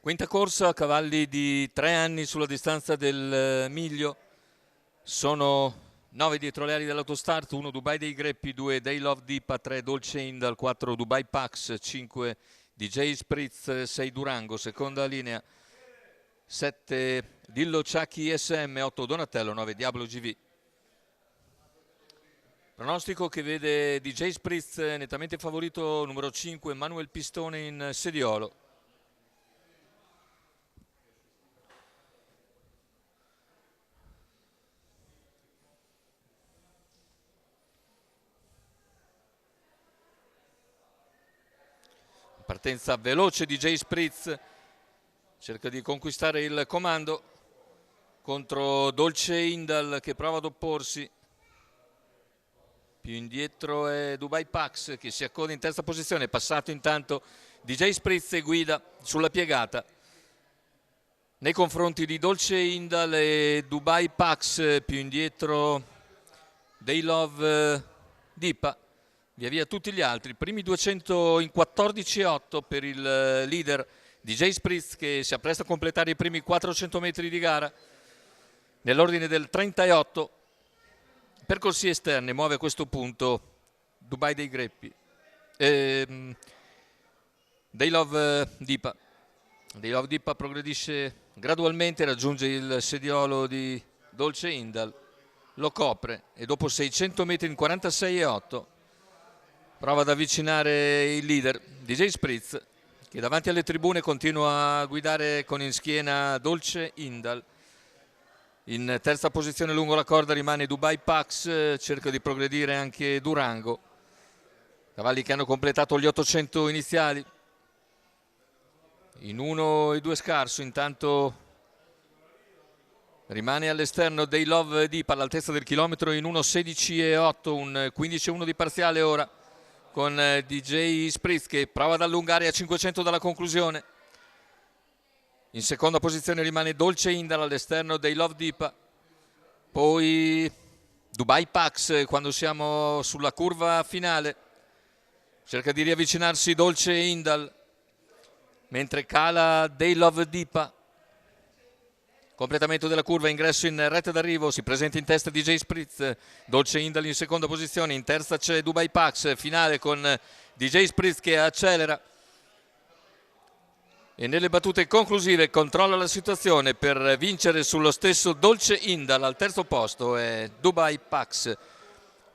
Quinta corsa, cavalli di 3 anni sulla distanza del miglio. Sono 9 dietro le ali dell'autostart, 1 Dubai dei Greppi, 2 Day Love Deepa, 3 Dolce Indal, 4 Dubai Pax, 5 DJ Spritz, 6 Durango, seconda linea, 7 Dillo Ciacchi SM, 8 Donatello, 9 Diablo GV. Pronostico che vede DJ Spritz nettamente favorito, numero 5 Manuel Pistone in sediolo. Partenza veloce di DJ Spritz, cerca di conquistare il comando contro Dolce Indal che prova ad opporsi. Più indietro è Dubai Pax che si accoda in terza posizione, passato intanto DJ Spritz e guida sulla piegata. Nei confronti di Dolce Indal e Dubai Pax, più indietro Day Love Deepa. Via via tutti gli altri, primi 200 in 14,8 per il leader DJ Spritz che si appresta a completare i primi 400 metri di gara nell'ordine del 38. Percorsi esterni, muove a questo punto Dubai dei Greppi, Day Love Deepa. Day Love Deepa progredisce gradualmente, raggiunge il sediolo di Dolce Indal, lo copre e dopo 600 metri in 46,8 prova ad avvicinare il leader DJ Spritz che davanti alle tribune continua a guidare con in schiena Dolce Indal. In terza posizione lungo la corda rimane Dubai Pax, cerca di progredire anche Durango. Cavalli che hanno completato gli 800 iniziali. In 1 e 2 scarso, intanto rimane all'esterno Day Love Deepa all'altezza del chilometro in 1,16,8, un 15,1 di parziale ora, con DJ Spritz che prova ad allungare a 500 dalla conclusione. In seconda posizione rimane Dolce Indal, all'esterno Day Love Deepa, poi Dubai Pax quando siamo sulla curva finale, cerca di riavvicinarsi Dolce Indal, mentre cala Day Love Deepa. Completamento della curva, ingresso in retta d'arrivo, si presenta in testa DJ Spritz, Dolce Indal in seconda posizione, in terza c'è Dubai Pax, finale con DJ Spritz che accelera e nelle battute conclusive controlla la situazione per vincere sullo stesso Dolce Indal. Al terzo posto è Dubai Pax,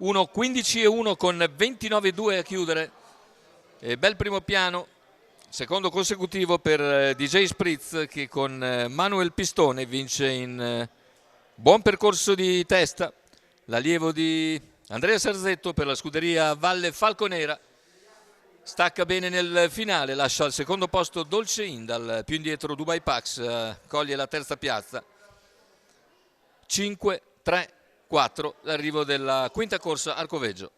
1,15,1 con 29,2 a chiudere, e bel primo piano. Secondo consecutivo per DJ Spritz che con Manuel Pistone vince in buon percorso di testa. L'allievo di Andrea Sarzetto per la scuderia Valle Falconera stacca bene nel finale, lascia al secondo posto Dolce Indal, più indietro Dubai Pax coglie la terza piazza. 5, 3, 4, l'arrivo della quinta corsa Arcoveggio.